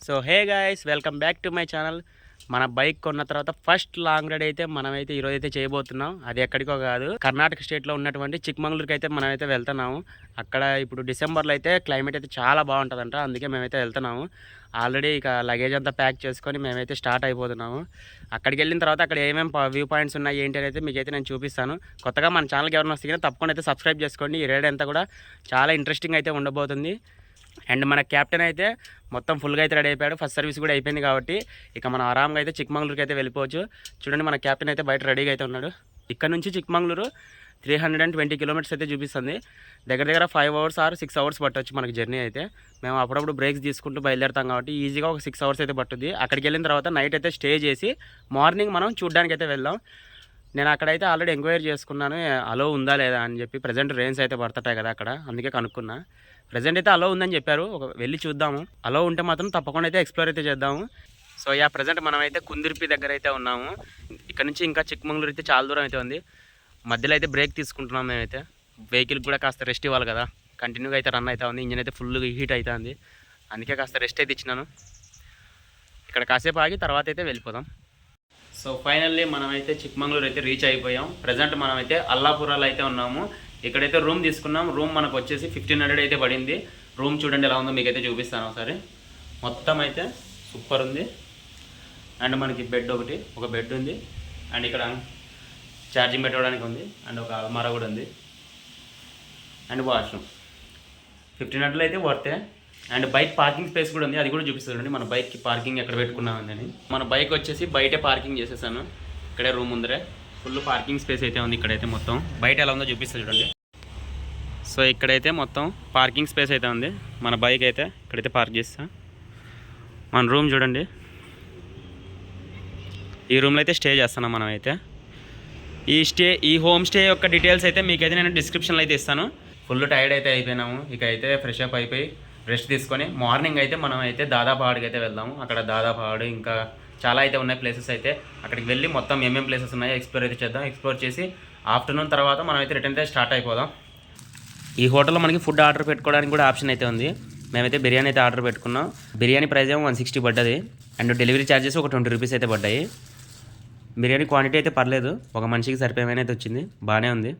So hey guys, welcome back to my channel. మన bike కొన్న తర్వాత ఫస్ట్ లాంగ్ రైడ్ అయితే మనమైతే ఈరోజు అయితే చేయబోతున్నాం. అది ఎక్కడికో కాదు, కర్ణాటక స్టేట్లో ఉన్నటువంటి చిక్మంగళూరుకి అయితే మనమైతే వెళ్తున్నాము. అక్కడ ఇప్పుడు డిసెంబర్లో అయితే క్లైమేట్ అయితే చాలా బాగుంటుందంట, అందుకే మేమైతే వెళ్తున్నాము. ఆల్రెడీ ఇక లగేజ్ అంతా ప్యాక్ చేసుకొని మేమైతే స్టార్ట్ అయిపోతున్నాము. అక్కడికి వెళ్ళిన తర్వాత అక్కడ ఏమేమి వ్యూ పాయింట్స్ ఉన్నాయి ఏంటి అనేది మీకైతే నేను చూపిస్తాను. కొత్తగా మన ఛానల్కి ఎవరైనా వస్తే తప్పకుండా అయితే సబ్స్క్రైబ్ చేసుకోండి. ఈ రైడ్ అంతా కూడా చాలా ఇంట్రెస్టింగ్ అయితే ఉండబోతుంది. అండ్ మన క్యాప్టెన్ అయితే మొత్తం ఫుల్గా అయితే రెడీ అయిపోయాడు. ఫస్ట్ సర్వీస్ కూడా అయిపోయింది కాబట్టి ఇక మనం ఆరాంగా అయితే చిక్మంగళూరుకి అయితే వెళ్ళిపోవచ్చు. చూడండి, మన క్యాప్టెన్ అయితే బయట రెడీగా అయితే ఉన్నాడు. ఇక్కడ నుంచి చిక్మంగళూరు 320 కిలోమీటర్స్ అయితే చూపిస్తుంది. దగ్గర దగ్గర 5 అవర్స్ ఆర్ 6 అవర్స్ పట్టవచ్చు మనకి జర్నీ అయితే. మేము అప్పుడప్పుడు బ్రేక్స్ తీసుకుంటూ బయలుదేరుతాం కాబట్టి ఈజీగా ఒక 6 అవర్స్ అయితే పట్టుద్ది. అక్కడికి వెళ్ళిన తర్వాత నైట్ అయితే స్టే చేసి మార్నింగ్ మనం చూడడానికి అయితే వెళ్దాం. నేను అక్కడైతే ఆల్రెడీ ఎంక్వైరీ చేసుకున్నాను, అలో ఉందా లేదా అని చెప్పి. ప్రజెంట్ రెయిన్స్ అయితే పడతాయి కదా అక్కడ, అందుకే కనుక్కున్నా. ప్రజెంట్ అయితే అలో ఉందని చెప్పారు. వెళ్ళి చూద్దాము. అలో ఉంటే మాత్రం తప్పకుండా అయితే ఎక్స్ప్లోర్ అయితే చేద్దాము. సో ప్రజెంట్ మనం అయితే కుందిర్పి దగ్గర అయితే ఉన్నాము. ఇక్కడ నుంచి ఇంకా చిక్మంగళూరు అయితే చాలా దూరం అయితే ఉంది. మధ్యలో అయితే బ్రేక్ తీసుకుంటున్నాం మేమైతే. వెహికల్కి కూడా కాస్త రెస్ట్ ఇవ్వాలి కదా, కంటిన్యూగా అయితే రన్ అవుతా ఉంది. ఇంజిన్ అయితే ఫుల్ హీట్ అవుతుంది, అందుకే కాస్త రెస్ట్ అయితే ఇచ్చినాను. ఇక్కడ కాసేపు ఆగి తర్వాత అయితే వెళ్ళిపోదాం. సో ఫైనల్లీ మనమైతే చిక్మంగళూరు అయితే రీచ్ అయిపోయాం. ప్రజెంట్ మనమైతే అల్లాపురాలో అయితే ఉన్నాము. ఇక్కడైతే రూమ్ తీసుకున్నాం. రూమ్ మనకు వచ్చేసి 1500 అయితే పడింది. రూమ్ చూడండి ఎలా ఉందో మీకైతే చూపిస్తాను ఒకసారి. మొత్తం అయితే సూపర్ ఉంది. అండ్ మనకి ఒక బెడ్ ఉంది. అండ్ ఇక్కడ ఛార్జింగ్ పెట్టుకోవడానికి ఉంది. అండ్ ఒక అల్మారా కూడా ఉంది. అండ్ వాష్రూమ్ 1500 అయితే వర్తే. అండ్ బైక్ పార్కింగ్ స్పేస్ కూడా ఉంది, అది కూడా చూపిస్తుంది. మన బైక్కి పార్కింగ్ ఎక్కడ పెట్టుకున్నామని. మన బైక్ వచ్చేసి బయటే పార్కింగ్ చేసేసాను. ఇక్కడే రూమ్ ముందరే ఫుల్ పార్కింగ్ స్పేస్ అయితే ఉంది. ఇక్కడైతే మొత్తం బయట ఎలా ఉందో చూపిస్తుంది చూడండి. సో ఇక్కడైతే మొత్తం పార్కింగ్ స్పేస్ అయితే ఉంది. మన బైక్ అయితే ఇక్కడైతే పార్క్ చేస్తాం. మన రూమ్ చూడండి, ఈ రూమ్లో అయితే స్టే చేస్తున్నాం మనం అయితే. ఈ హోమ్ స్టే యొక్క డీటెయిల్స్ అయితే మీకైతే నేను డిస్క్రిప్షన్లో అయితే ఇస్తాను. ఫుల్ టైర్డ్ అయితే అయిపోయినాము. ఇక అయితే ఫ్రెష్ అప్ అయిపోయి రెస్ట్ తీసుకొని మార్నింగ్ అయితే మనం అయితే దాదాపహాడ్కి అయితే వెళ్దాము. అక్కడ దాదాపహాడ్ ఇంకా చాలా అయితే ఉన్నాయి ప్లేసెస్ అయితే. అక్కడికి వెళ్ళి మొత్తం ఏమేమి ప్లేసెస్ ఉన్నాయో ఎక్స్ప్లోర్ అయితే చేద్దాం. ఎక్స్ప్లోర్ చేసి ఆఫ్టర్నూన్ తర్వాత మనం అయితే రిటర్న్ అయితే స్టార్ట్ అయిపోదాం. ఈ హోటల్లో మనకి ఫుడ్ ఆర్డర్ పెట్టుకోవడానికి కూడా ఆప్షన్ అయితే ఉంది. మేమైతే బిర్యానీ అయితే ఆర్డర్ పెట్టుకున్నాం. బిర్యానీ ప్రైస్ ఏమో 160 పడ్డది. అండ్ డెలివరీ ఛార్జెస్ ఒక 20 రూపీస్ అయితే పడ్డాయి. బిర్యానీ క్వాంటిటీ అయితే పర్లేదు, ఒక మనిషికి సరిపోయేమైనా అయితే వచ్చింది, బాగానే ఉంది.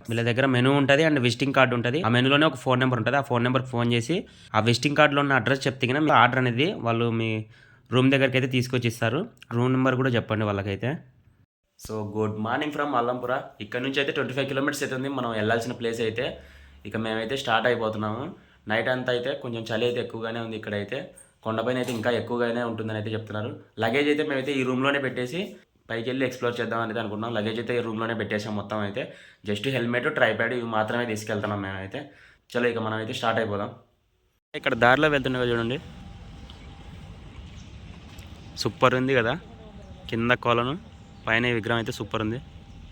వీళ్ళ దగ్గర మెనూ ఉంటుంది అండ్ విజిటింగ్ కార్డు ఉంటుంది. ఆ మెనూలోనే ఒక ఫోన్ నెంబర్ ఉంటుంది. ఆ ఫోన్ నెంబర్కి ఫోన్ చేసి ఆ విజిటింగ్ కార్డులో ఉన్న అడ్రస్ చెప్తే కన్నా మీ ఆర్డర్ అనేది వాళ్ళు మీ రూమ్ దగ్గరికి అయితే తీసుకొచ్చి ఇస్తారు. రూమ్ నెంబర్ కూడా చెప్పండి వాళ్ళకైతే. So good morning from Allampura. ఇక్కడ నుంచి అయితే 25 కిలోమీటర్స్ అయితే ఉంది మనం వెళ్ళాల్సిన ప్లేస్ అయితే. ఇక మేమైతే స్టార్ట్ అయిపోతున్నాము. నైట్ అంతా అయితే కొంచెం చలి అయితే ఎక్కువగానే ఉంది. ఇక్కడైతే కొండపైన అయితే ఇంకా ఎక్కువగానే ఉంటుందని అయితే చెప్తున్నారు. లగేజ్ అయితే మేమైతే ఈ రూమ్లోనే పెట్టేసి పైకి వెళ్ళి ఎక్స్ప్లోర్ చేద్దాం అనేది అనుకున్నాం. లగేజ్ అయితే ఈ రూమ్లోనే పెట్టేసాం మొత్తం అయితే. జస్ట్ హెల్మెట్, ట్రైప్యాడ్ ఇవి మాత్రమే తీసుకెళ్తున్నాం మేమైతే. చలో ఇక మనం అయితే స్టార్ట్ అయిపోదాం. ఇక్కడ దారిలో వెళ్తుండే చూడండి, సూపర్ ఉంది కదా. కింద కొలను, పైన విగ్రహం అయితే సూపర్ ఉంది.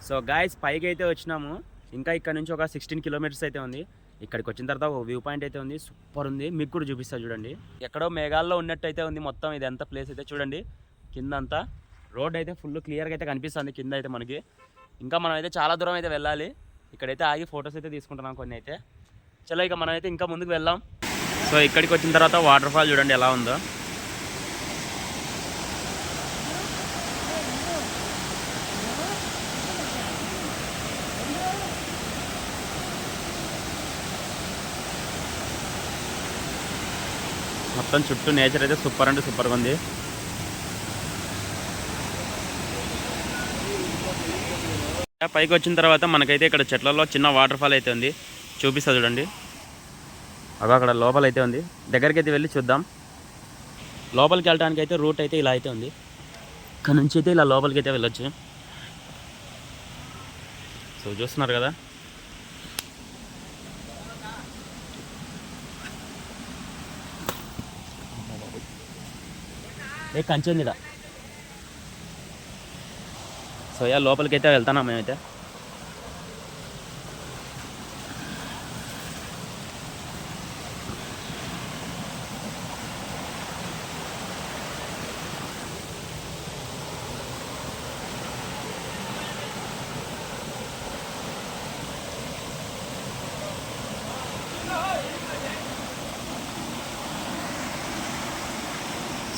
సో గాయస్, పైకి అయితే వచ్చినాము. ఇంకా ఇక్కడ నుంచి ఒక 16 కిలోమీటర్స్ అయితే ఉంది. ఇక్కడికి వచ్చిన తర్వాత ఒక వ్యూ పాయింట్ అయితే ఉంది, సూపర్ ఉంది. మీకు కూడా చూపిస్తా చూడండి. ఎక్కడో మేఘాల్లో ఉన్నట్టు అయితే ఉంది మొత్తం ఇదంతా ప్లేస్ అయితే. చూడండి కింద అంతా రోడ్ అయితే ఫుల్ క్లియర్గా అయితే కనిపిస్తుంది కింద అయితే మనకి. ఇంకా మనం అయితే చాలా దూరం అయితే వెళ్ళాలి. ఇక్కడైతే ఆగి ఫొటోస్ అయితే తీసుకుంటున్నాం కొన్ని అయితే. చలో ఇక మనం అయితే ఇంకా ముందుకు వెళ్దాం. సో ఇక్కడికి వచ్చిన తర్వాత వాటర్ ఫాల్ చూడండి ఎలా ఉందో. మొత్తం చుట్టూ నేచర్ అయితే సూపర్ అంటే సూపర్గా ఉంది. పైకి వచ్చిన తర్వాత మనకైతే ఇక్కడ చెట్లలో చిన్న వాటర్ ఫాల్ అయితే ఉంది, చూపిస్తా చూడండి. అక్కడ లోపలైతే ఉంది, దగ్గరికి అయితే వెళ్ళి చూద్దాం. లోపలికి వెళ్ళడానికి అయితే రూట్ అయితే ఇలా అయితే ఉంది. ఇక్కడ నుంచి అయితే ఇలా లోపలికి అయితే వెళ్ళొచ్చు. సో చూస్తున్నారు కదా. కంచె ఉంది. సో లోపలికి అయితే వెళ్తున్నాం మేమైతే.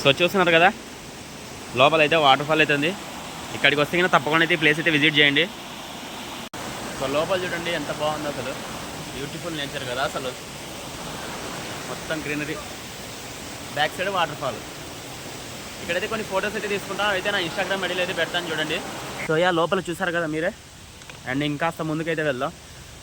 సో చూస్తున్నారు కదా లోపల అయితే వాటర్ ఫాల్ అయితే ఉంది. ఇక్కడికి వస్తే కన్నా తప్పకుండా అయితే ఈ ప్లేస్ అయితే విజిట్ చేయండి. సో లోపల చూడండి ఎంత బాగుందో అసలు, బ్యూటిఫుల్ నేచర్ కదా అసలు, మొత్తం greenery, back side water fall. ఇక్కడైతే కొన్ని ఫొటోస్ అయితే తీసుకుంటాం, అయితే నా ఇన్స్టాగ్రామ్ ఐడీలో అయితే పెడతాను చూడండి. సో లోపల చూసారు కదా మీరే. అండ్ ఇంకాస్త ముందుకైతే వెళ్దాం,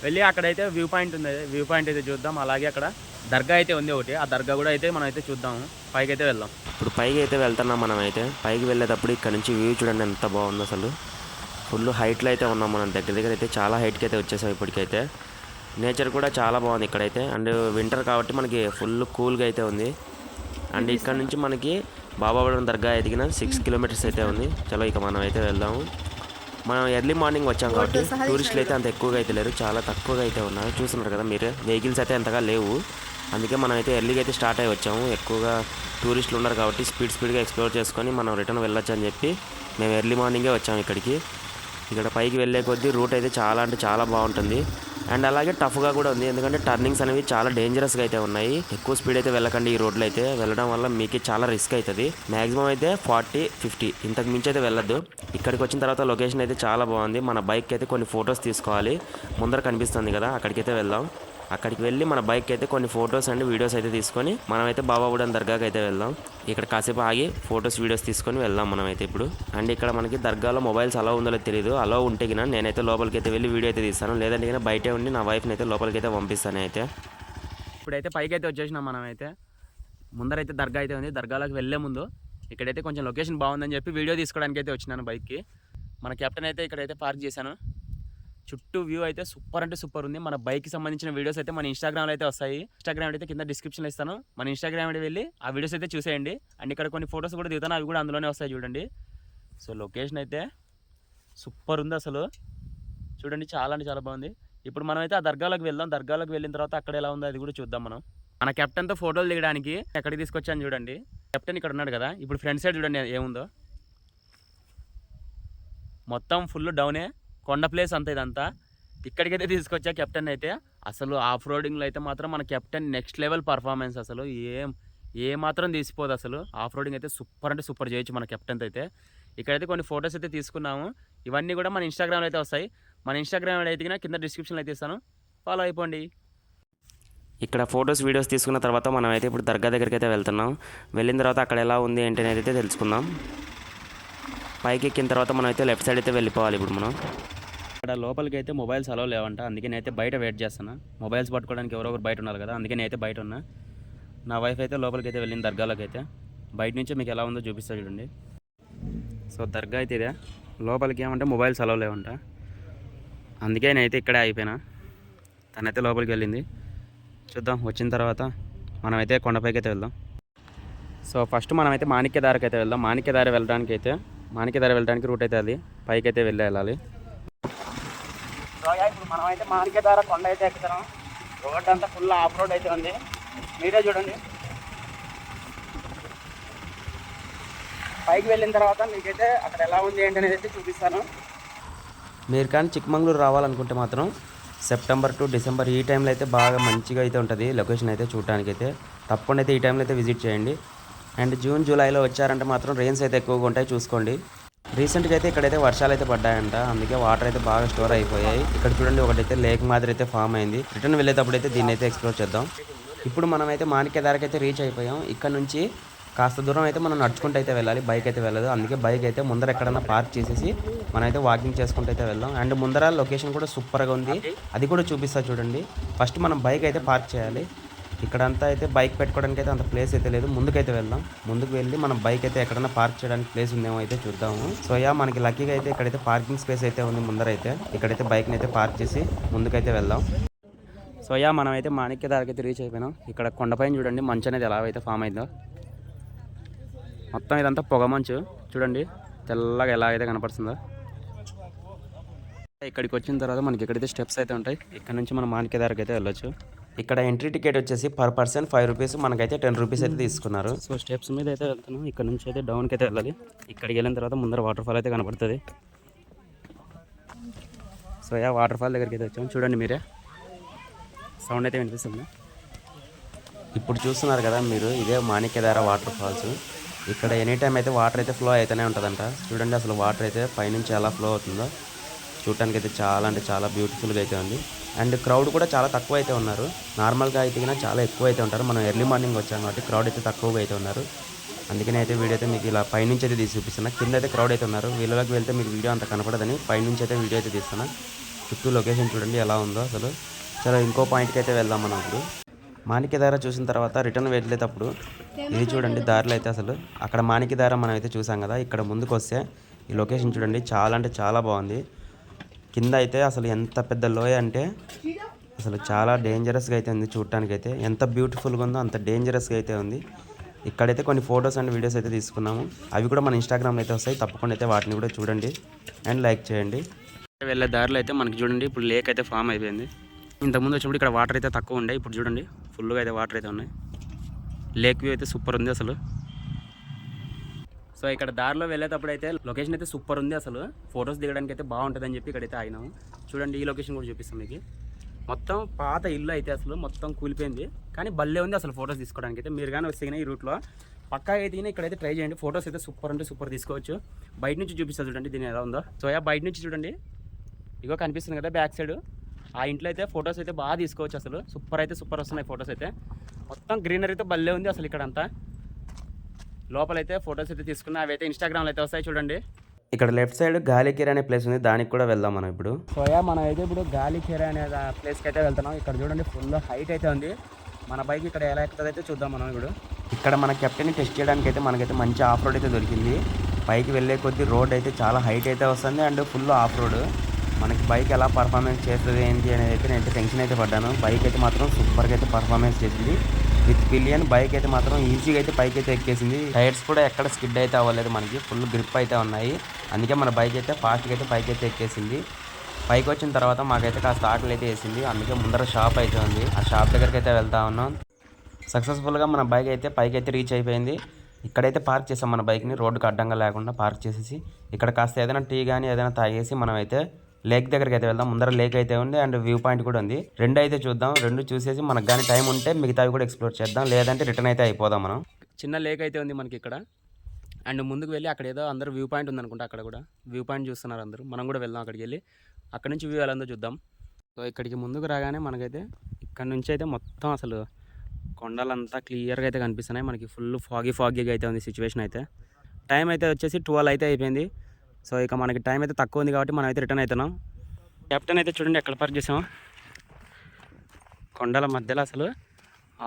వెళ్ళి అక్కడైతే వ్యూ పాయింట్ ఉంది, వ్యూ పాయింట్ అయితే చూద్దాం. అలాగే అక్కడ దర్గా అయితే ఉంది ఒకటి, ఆ దర్గా కూడా అయితే మనం అయితే చూద్దాము. పైకి అయితే వెళ్దాం. ఇప్పుడు పైకి అయితే వెళ్తున్నాం మనం అయితే. పైకి వెళ్ళేటప్పుడు ఇక్కడ నుంచి వ్యూ చూడండి ఎంత బాగుందో అసలు, ఫుల్ హైట్లో అయితే ఉన్నాం మనం. దగ్గర అయితే చాలా హైట్కి అయితే వచ్చేసాం ఇప్పటికైతే. నేచర్ కూడా చాలా బాగుంది ఇక్కడైతే. అండ్ వింటర్ కాబట్టి మనకి ఫుల్ కూల్గా అయితే ఉంది. అండ్ ఇక్కడ నుంచి మనకి బాబాబుడం దర్గా ఎదిగిన 6 కిలోమీటర్స్ అయితే ఉంది. చలో ఇక మనం అయితే వెళ్దాము. మనం ఎర్లీ మార్నింగ్ వచ్చాం కాబట్టి టూరిస్టులు అయితే అంత ఎక్కువగా అయితే లేరు, చాలా తక్కువగా అయితే ఉన్నారు. చూస్తున్నారు కదా మీరు, వెహికల్స్ అయితే అంతగా లేవు. అందుకే మనం అయితే ఎర్లీగా అయితే స్టార్ట్ అయ్యి వచ్చాము. ఎక్కువగా టూరిస్టులు ఉన్నారు కాబట్టి స్పీడ్గా ఎక్స్ప్లోర్ చేసుకొని మనం రిటర్న్ వెళ్ళొచ్చు అని చెప్పి మేము ఎర్లీ మార్నింగే వచ్చాము ఇక్కడికి. ఇక్కడ పైకి వెళ్ళే కొద్దీ రూట్ అయితే చాలా అంటే చాలా బాగుంటుంది. అండ్ అలాగే టఫ్గా కూడా ఉంది, ఎందుకంటే టర్నింగ్స్ అనేవి చాలా డేంజరస్గా అయితే ఉన్నాయి. ఎక్కువ స్పీడ్ అయితే వెళ్ళకండి ఈ రోడ్లో అయితే, వెళ్ళడం వల్ల మీకు చాలా రిస్క్ అవుతుంది. మ్యాక్సిమం అయితే 40-50 ఇంతకు మించి అయితే వెళ్ళొద్దు. ఇక్కడికి వచ్చిన తర్వాత లొకేషన్ అయితే చాలా బాగుంది. మన బైక్ అయితే కొన్ని ఫొటోస్ తీసుకోవాలి, ముందర కనిపిస్తుంది కదా అక్కడికైతే వెళ్దాం. అక్కడికి వెళ్ళి మన బైక్ అయితే కొన్ని ఫొటోస్ అండ్ వీడియోస్ అయితే తీసుకొని మనమైతే బాబాబుడం దర్గాకి అయితే వెళ్దాం. ఇక్కడ కాసేపు ఆగి ఫొటోస్ వీడియోస్ తీసుకొని వెళ్దాం మనమైతే ఇప్పుడు. అండ్ ఇక్కడ మనకి దర్గాలో మొబైల్స్ అలా ఉందో తెలియదు, అలా ఉంటే గిన నేనైతే లోపలికి అయితే వెళ్ళి వీడియో అయితే తీస్తాను, లేదంటే గిన బయటే ఉండి నా వైఫ్ని అయితే లోపలికి అయితే పంపిస్తాను. అయితే ఇప్పుడైతే పైకి అయితే వచ్చేసినాం మనమైతే. ముందరైతే దర్గా అయితే ఉంది. దర్గాలోకి వెళ్ళే ముందు ఇక్కడైతే కొంచెం లొకేషన్ బాగుందని చెప్పి వీడియో తీసుకోవడానికి అయితే వచ్చినాను బైక్కి. మన కెప్టెన్ అయితే ఇక్కడైతే పార్క్ చేశాను. చుట్టూ వ్యూ అయితే సూపర్ అంటే సూపర్ ఉంది. మన బైక్కి సంబంధించిన వీడియోస్ అయితే మన ఇన్స్టాగ్రామ్లో అయితే వస్తాయి. ఇన్స్టాగ్రామ్ అయితే కింద డిస్క్రిప్షన్లో ఇస్తాను, మన ఇన్స్టాగ్రామ్ అయితే వెళ్ళి ఆ వీడియోస్ అయితే చూసేయండి. అండ్ ఇక్కడ కొన్ని ఫొటోస్ కూడా దిగుతాను, అవి కూడా అందులోనే వస్తాయి చూడండి. సో లొకేషన్ అయితే సూపర్ ఉంది అసలు, చూడండి చాలా అంటే చాలా బాగుంది. ఇప్పుడు మనం అయితే ఆ దర్గాలోకి వెళ్దాం. దర్గాలోకి వెళ్ళిన తర్వాత అక్కడ ఎలా ఉందో అది కూడా చూద్దాం మనం. మన కెప్టెన్తో ఫోటోలు దిగడానికి ఎక్కడికి తీసుకొచ్చాను చూడండి. కెప్టెన్ ఇక్కడ ఉన్నాడు కదా, ఇప్పుడు ఫ్రంట్ సైడ్ చూడండి ఏముందో, మొత్తం ఫుల్ డౌనే, కొండ ప్లేస్ అంతా ఇదంతా. ఇక్కడికైతే తీసుకొచ్చా కెప్టెన్ అయితే. అసలు ఆఫ్ రోడింగ్లో అయితే మాత్రం మన కెప్టెన్ నెక్స్ట్ లెవెల్ పర్ఫార్మెన్స్, అసలు ఏ మాత్రం తీసిపోదు అసలు. ఆఫ్ రోడింగ్ అయితే సూపర్ అంటే సూపర్ చేయొచ్చు మన కెప్టెన్ అయితే. ఇక్కడైతే కొన్ని ఫొటోస్ అయితే తీసుకున్నాము, ఇవన్నీ కూడా మన ఇన్స్టాగ్రామ్లో అయితే వస్తాయి. మన ఇన్స్టాగ్రామ్ అయితే కింద డిస్క్రిప్షన్లో అయితే ఇస్తాను, ఫాలో అయిపోండి. ఇక్కడ ఫొటోస్ వీడియోస్ తీసుకున్న తర్వాత మనం అయితే ఇప్పుడు దర్గా దగ్గరికి అయితే వెళ్తున్నాం. వెళ్ళిన తర్వాత అక్కడ ఎలా ఉంది ఏంటి అనేది అయితే తెలుసుకుందాం. పైకి ఎక్కిన తర్వాత మనం అయితే లెఫ్ట్ సైడ్ అయితే వెళ్ళిపోవాలి. ఇప్పుడు మనం ఇక్కడ లోపలికి అయితే మొబైల్స్ అలౌ లేవంట, అందుకే నేనైతే బయట వెయిట్ చేస్తాను. మొబైల్స్ పట్టుకోవడానికి ఎవరో ఒకరు బయట ఉన్నారు కదా, అందుకే నేనైతే బయట ఉన్నా. నా వైఫ్ అయితే లోపలికి అయితే వెళ్ళింది దర్గాలోకి అయితే. బయట నుంచి మీకు ఎలా ఉందో చూపిస్తా చూడండి. సో దర్గా అయితే ఇదే, లోపలికి ఏమంటే మొబైల్స్ అలౌ లేవంట, అందుకే నేనైతే ఇక్కడే అయిపోయినా. తనైతే లోపలికి వెళ్ళింది. చూద్దాం వచ్చిన తర్వాత మనమైతే కొండపైకి అయితే వెళ్దాం. సో ఫస్ట్ మనమైతే మాణిక్యదారికి అయితే వెళ్దాం. మాణిక్యదారి వెళ్ళడానికి రూట్ అయితే అది, పైకి అయితే వెళ్ళాలి. సో ఇప్పుడు మనమైతే మాణిక్యదార కొండ అయితే ఎక్కుతున్నాం. రోడ్ అంతా ఫుల్ ఆఫ్ రోడ్ అయితే ఉంది, మీరే చూడండి. పైకి వెళ్ళిన తర్వాత మీకైతే అక్కడ ఎలా ఉంది ఏంటి అనేది అయితే చూపిస్తాను. మీరు కానీ చిక్మంగళూరు రావాలనుకుంటే మాత్రం సెప్టెంబర్ టు డిసెంబర్ ఈ టైంలో అయితే బాగా మంచిగా అయితే ఉంటుంది లొకేషన్ అయితే చూడడానికి అయితే. తప్పకుండా అయితే ఈ టైంలో అయితే విజిట్ చేయండి. అండ్ జూన్ జూలైలో వచ్చారంటే మాత్రం రెయిన్స్ అయితే ఎక్కువగా ఉంటాయి చూసుకోండి. రీసెంట్గా అయితే ఇక్కడైతే వర్షాలు అయితే పడ్డాయంట, అందుకే వాటర్ అయితే బాగా స్టోర్ అయిపోయాయి. ఇక్కడ చూడండి ఒకటైతే లేక్ మాదిరి అయితే ఫామ్ అయింది. రిటర్న్ వెళ్ళేటప్పుడు అయితే దీన్ని అయితే ఎక్స్ప్లోర్ చేద్దాం. ఇప్పుడు మనం అయితే మాణిక్యదారికి అయితే రీచ్ అయిపోయాం. ఇక్కడ నుంచి కాస్త దూరం అయితే మనం నడుచుకుంటూ అయితే వెళ్ళాలి, బైక్ అయితే వెళ్ళదు. అందుకే బైక్ అయితే ముందర ఎక్కడన్నా పార్క్ చేసేసి మనమైతే వాకింగ్ చేసుకుంటూ అయితే వెళ్దాం. అండ్ ముందర లొకేషన్ కూడా సూపర్గా ఉంది, అది కూడా చూపిస్తా చూడండి. ఫస్ట్ మనం బైక్ అయితే పార్క్ చేయాలి. ఇక్కడంతా అయితే బైక్ పెట్టుకోవడానికి అయితే అంత ప్లేస్ అయితే లేదు, ముందుకైతే వెళ్దాం. ముందుకు వెళ్ళి మనం బైక్ అయితే ఎక్కడైనా పార్క్ చేయడానికి ప్లేస్ ఉందేమో అయితే చూద్దాము. సో మనకి లక్కీగా అయితే ఇక్కడైతే పార్కింగ్ స్పేస్ అయితే ఉంది ముందర అయితే. ఇక్కడైతే బైక్ని అయితే పార్క్ చేసి ముందుకైతే వెళ్దాం. సో మనం అయితే మాణిక్యదారికి అయితే రీచ్ అయిపోయినాం. ఇక్కడ కొండపైన చూడండి మంచు అనేది ఎలా అయితే ఫామ్ అయిందో, మొత్తం ఇదంతా పొగ మంచు చూడండి, తెల్లగా ఎలా అయితే కనపడుతుందో. ఇక్కడికి వచ్చిన తర్వాత మనకి ఇక్కడైతే స్టెప్స్ అయితే ఉంటాయి, ఇక్కడ నుంచి మనం మాణిక్యదారికి అయితే వెళ్ళొచ్చు. ఇక్కడ ఎంట్రీ టికెట్ వచ్చేసి పర్ పర్సన్ 5 రూపీస్, మనకైతే 10 రూపీస్ అయితే తీసుకున్నారు. సో స్టెప్స్ మీద అయితే వెళ్తున్నాం. ఇక్కడ నుంచి అయితే డౌన్కి అయితే వెళ్ళాలి. ఇక్కడికి వెళ్ళిన తర్వాత ముందర వాటర్ ఫాల్ అయితే కనపడుతుంది. సో వాటర్ ఫాల్ దగ్గరికి అయితే వచ్చాము, చూడండి మీరే, సౌండ్ అయితే వినిపిస్తుంది. ఇప్పుడు చూస్తున్నారు కదా మీరు, ఇదే మాణిక్యదార వాటర్ ఫాల్స్. ఇక్కడ ఎనీ టైం అయితే వాటర్ అయితే ఫ్లో అయితేనే ఉంటుందంట. చూడండి అసలు వాటర్ అయితే పైనుంచి ఎలా ఫ్లో అవుతుందో చూడటానికి అయితే చాలా అంటే చాలా బ్యూటిఫుల్గా అయితే ఉంది. అండ్ క్రౌడ్ కూడా చాలా తక్కువ అయితే ఉన్నారు. నార్మల్గా అయితే కన్నా చాలా ఎక్కువ అయితే ఉంటారు. మనం ఎర్లీ మార్నింగ్ వచ్చాం కాబట్టి క్రౌడ్ అయితే తక్కువగా అయితే ఉన్నారు. అందుకని అయితే వీడియో అయితే మీకు ఇలా పైనుంచి అయితే తీసి చూపిస్తున్నా. కింద అయితే క్రౌడ్ అయితే ఉన్నారు. వీళ్ళలోకి వెళ్తే మీకు వీడియో అంత కనపడదని పైనుంచి అయితే వీడియో అయితే తీస్తున్నా. చుట్టూ లొకేషన్ చూడండి ఎలా ఉందో అసలు. చలో ఇంకో పాయింట్కి అయితే వెళ్దాం మనం ఇప్పుడు. మాణిక్యధార చూసిన తర్వాత రిటర్న్ వెళ్ళేటప్పుడు ఇది చూడండి దారిలో అయితే అసలు అక్కడ మాణిక్యధార మనం అయితే చూసాం కదా. ఇక్కడ ముందుకు వస్తే ఈ లొకేషన్ చూడండి చాలా అంటే చాలా బాగుంది. కింద అయితే అసలు ఎంత పెద్ద లోయ అంటే అసలు చాలా డేంజరస్గా అయితే ఉంది. చూడటానికి అయితే ఎంత బ్యూటిఫుల్గా ఉందో అంత డేంజరస్గా అయితే ఉంది. ఇక్కడైతే కొన్ని ఫొటోస్ అండ్ వీడియోస్ అయితే తీసుకున్నాము. అవి కూడా మన ఇన్స్టాగ్రామ్లో అయితే వస్తాయి. తప్పకుండా అయితే వాటిని కూడా చూడండి అండ్ లైక్ చేయండి. వెళ్ళే దారిలో అయితే మనకి చూడండి ఇప్పుడు లేక్ అయితే ఫామ్ అయిపోయింది. ఇంతకుముందు వచ్చినప్పుడు ఇక్కడ వాటర్ అయితే తక్కువ ఉండే, ఇప్పుడు చూడండి ఫుల్గా అయితే వాటర్ అయితే ఉన్నాయి. లేక్ వ్యూ అయితే సూపర్ ఉంది అసలు. సో ఇక్కడ దారిలో వెళ్ళేటప్పుడు అయితే లొకేషన్ అయితే సూపర్ ఉంది అసలు. ఫొటోస్ దిగడానికి అయితే బాగుంటుంది అని చెప్పి ఇక్కడైతే ఆగినాము. చూడండి ఈ లొకేషన్ కూడా చూపిస్తాం మీకు. మొత్తం పాత ఇల్లు అయితే అసలు మొత్తం కూలిపోయింది, కానీ భలే ఉంది అసలు ఫొటోస్ తీసుకోవడానికి అయితే. మీరు కానీ వస్తే ఈ రూట్లో పక్కా అయితే ఇక్కడైతే ట్రై చేయండి. ఫొటోస్ అయితే సూపర్ అంటే సూపర్ తీసుకోవచ్చు. బయట నుంచి చూపిస్తుంది చూడండి దీని ఎలా ఉందో. సో బయట నుంచి చూడండి ఇగో కనిపిస్తుంది కదా బ్యాక్ సైడ్. ఆ ఇంట్లో అయితే ఫొటోస్ అయితే బాగా తీసుకోవచ్చు అసలు. సూపర్ అయితే సూపర్ వస్తున్నాయి ఫొటోస్ అయితే. మొత్తం గ్రీనరీతో భలే ఉంది అసలు ఇక్కడ అంతా. లోపలైతే ఫొటోస్ అయితే తీసుకున్నా, అవి అయితే ఇన్స్టాగ్రామ్లో అయితే వస్తాయి చూడండి. ఇక్కడ లెఫ్ట్ సైడ్ గాలికెర అనే ప్లేస్ ఉంది, దానికి కూడా వెళ్దాం మనం ఇప్పుడు. సోయా మనం అయితే ఇప్పుడు గాలికెర అనే ప్లేస్కి అయితే వెళ్తున్నాం. ఇక్కడ చూడండి ఫుల్ హైట్ అయితే ఉంది. మన బైక్ ఇక్కడ ఎలా ఎక్కుతుంది అయితే చూద్దాం మనం ఇప్పుడు. ఇక్కడ మన కెప్టెన్ని టెస్ట్ చేయడానికి అయితే మనకైతే మంచి ఆఫ్ రోడ్ అయితే దొరికింది. పైకి వెళ్ళే కొద్దీ రోడ్ అయితే చాలా హైట్ అయితే వస్తుంది అండ్ ఫుల్ ఆఫ్ రోడ్. మనకి బైక్ ఎలా పర్ఫార్మెన్స్ చేస్తుంది ఏంటి అనేది అయితే నేనైతే టెన్షన్ అయితే పడ్డాను. బైక్ అయితే మాత్రం సూపర్గా అయితే పర్ఫార్మెన్స్ చేసింది. విత్ పిలియన్ బైక్ అయితే మాత్రం ఈజీగా అయితే పైకి అయితే ఎక్కేసింది. టైర్స్ కూడా ఎక్కడ స్కిడ్ అయితే అవ్వలేదు, మనకి ఫుల్ గ్రిప్ అయితే ఉన్నాయి. అందుకే మన బైక్ అయితే ఫాస్ట్గా అయితే పైకి అయితే ఎక్కేసింది. పైకి వచ్చిన తర్వాత మాకైతే కాస్త ఆకలి అయితే వేసింది. అందుకే ముందర షాప్ అయితే ఉంది, ఆ షాప్ దగ్గరికి అయితే వెళ్తా ఉన్నాం. సక్సెస్ఫుల్గా మన బైక్ అయితే పైకి అయితే రీచ్ అయిపోయింది. ఇక్కడైతే పార్క్ చేసాం మన బైక్ని, రోడ్డుకి అడ్డంగా లేకుండా పార్క్ చేసేసి ఇక్కడ కాస్త ఏదైనా టీ కానీ ఏదైనా తాగేసి మనం అయితే లేక్ దగ్గరికి అయితే వెళ్దాం. ముందర లేక్ అయితే ఉంది అండ్ వ్యూ పాయింట్ కూడా ఉంది. రెండు అయితే చూద్దాం. రెండు చూసేసి మనకు కానీ టైం ఉంటే మిగతావి కూడా ఎక్స్ప్లోర్ చేద్దాం, లేదంటే రిటర్న్ అయితే అయిపోదాం మనం. చిన్న లేక్ అయితే ఉంది మనకి ఇక్కడ. అండ్ ముందుకు వెళ్ళి అక్కడ ఏదో అందరూ వ్యూ పాయింట్ ఉందనుకుంటా, అక్కడ కూడా వ్యూ పాయింట్ చూస్తున్నారు అందరూ. మనం కూడా వెళ్దాం అక్కడికి వెళ్ళి అక్కడ నుంచి వ్యూ ఎలా ఉందో చూద్దాం. సో ఇక్కడికి ముందుకు రాగానే మనకైతే ఇక్కడ నుంచి అయితే మొత్తం అసలు కొండలంతా క్లియర్గా అయితే కనిపిస్తున్నాయి మనకి. ఫుల్ ఫాగీగా అయితే ఉంది సిచ్యువేషన్ అయితే. టైం అయితే వచ్చేసి 12 అయితే అయిపోయింది. సో ఇక మనకి టైం అయితే తక్కువ ఉంది కాబట్టి మనం అయితే రిటర్న్ అవుతున్నాం. కెప్టెన్ అయితే చూడండి ఎక్కడ పార్క్ చేసాం, కొండల మధ్యలో. అసలు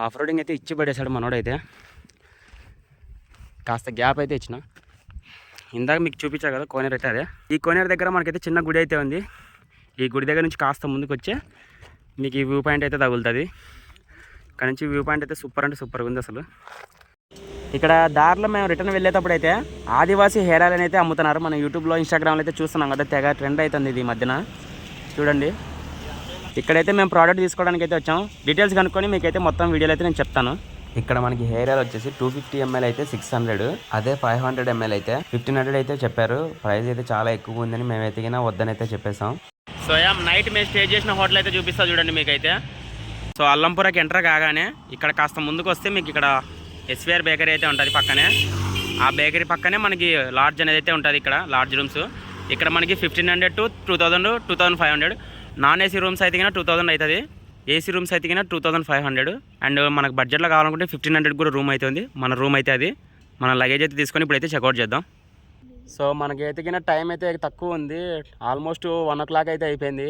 ఆఫ్ రోడింగ్ అయితే ఇచ్చి పడేశాడు మనోడైతే. కాస్త గ్యాప్ అయితే ఇచ్చిన. ఇందాక మీకు చూపించా కదా కోనేరు అయితే అదే. ఈ కోనేరు దగ్గర మనకైతే చిన్న గుడి అయితే ఉంది. ఈ గుడి దగ్గర నుంచి కాస్త ముందుకు వచ్చే మీకు ఈ వ్యూ పాయింట్ అయితే తగులుతుంది. ఇక్కడ నుంచి వ్యూ పాయింట్ అయితే సూపర్ అంటే సూపర్గా ఉంది అసలు. ఇక్కడ దారిలో మేము రిటర్న్ వెళ్ళేటప్పుడు అయితే ఆదివాసీ హెయిర్ ఆయిల్ అయితే అమ్ముతున్నారు. మనం యూట్యూబ్లో ఇన్స్టాగ్రామ్లో అయితే చూస్తున్నాం కదా, తెగ ట్రెండ్ అవుతుంది ఇది మధ్యన. చూడండి ఇక్కడైతే మేము ప్రోడక్ట్ తీసుకోవడానికి అయితే వచ్చాం. డీటెయిల్స్ కనుక్కొని మీకైతే మొత్తం వీడియోలో అయితే నేను చెప్తాను. ఇక్కడ మనకి హెయిర్ ఆయిల్ వచ్చేసి 250 ml అయితే 600, అదే 500 ml అయితే 1500 అయితే చెప్పారు. ప్రైస్ అయితే చాలా ఎక్కువ ఉందని మేము ఎతికినా వద్దని అయితే చెప్పేసాం. సో నైట్ మేము స్టే చేసిన హోటల్ అయితే చూపిస్తా చూడండి మీకైతే. సో అల్లంపురకి ఎంటర్ కాగానే ఇక్కడ కాస్త ముందుకు వస్తే మీకు ఇక్కడ ఎస్విఆర్ బేకరీ అయితే ఉంటుంది పక్కనే. ఆ బేకరీ పక్కనే మనకి లాడ్జ్ అనేది అయితే ఉంటుంది. ఇక్కడ లాడ్జ్ రూమ్స్ ఇక్కడ మనకి 1500 to 2000, 2500. నాన్ ఏసీ రూమ్స్ అయితే కినా 2000 అవుతుంది. ఏసీ రూమ్స్ అయితే కినా 2500. అండ్ మనకు బడ్జెట్లో కావాలనుకుంటే 1500 కూడా రూమ్ అయితే ఉంది. మన రూమ్ అయితే అది. మన లగేజ్ అయితే తీసుకొని ఇప్పుడైతే చెక్అవుట్ చేద్దాం. సో మనకి ఎతికిన టైం అయితే తక్కువ ఉంది. ఆల్మోస్ట్ 1 o'clock అయితే అయిపోయింది.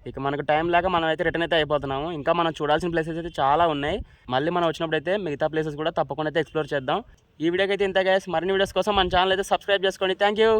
ఇక మనకు టైం లేక మనం అయితే రిటర్న్ అయితే అయిపోతున్నాము. ఇంకా మనం చూడాల్సిన ప్లేసెస్ అయితే చాలా ఉన్నాయి. మళ్ళీ మనం వచ్చినప్పుడు అయితే మిగతా ప్లేసెస్ కూడా తప్పకుండా అయితే ఎక్స్ప్లోర్ చేద్దాం. ఈ వీడియోకి అయితే ఇంత గైస్. మరిన్ని వీడియోస్ కోసం మన ఛానల్ అయితే సబ్స్క్రైబ్ చేసుకోండి. Thank you.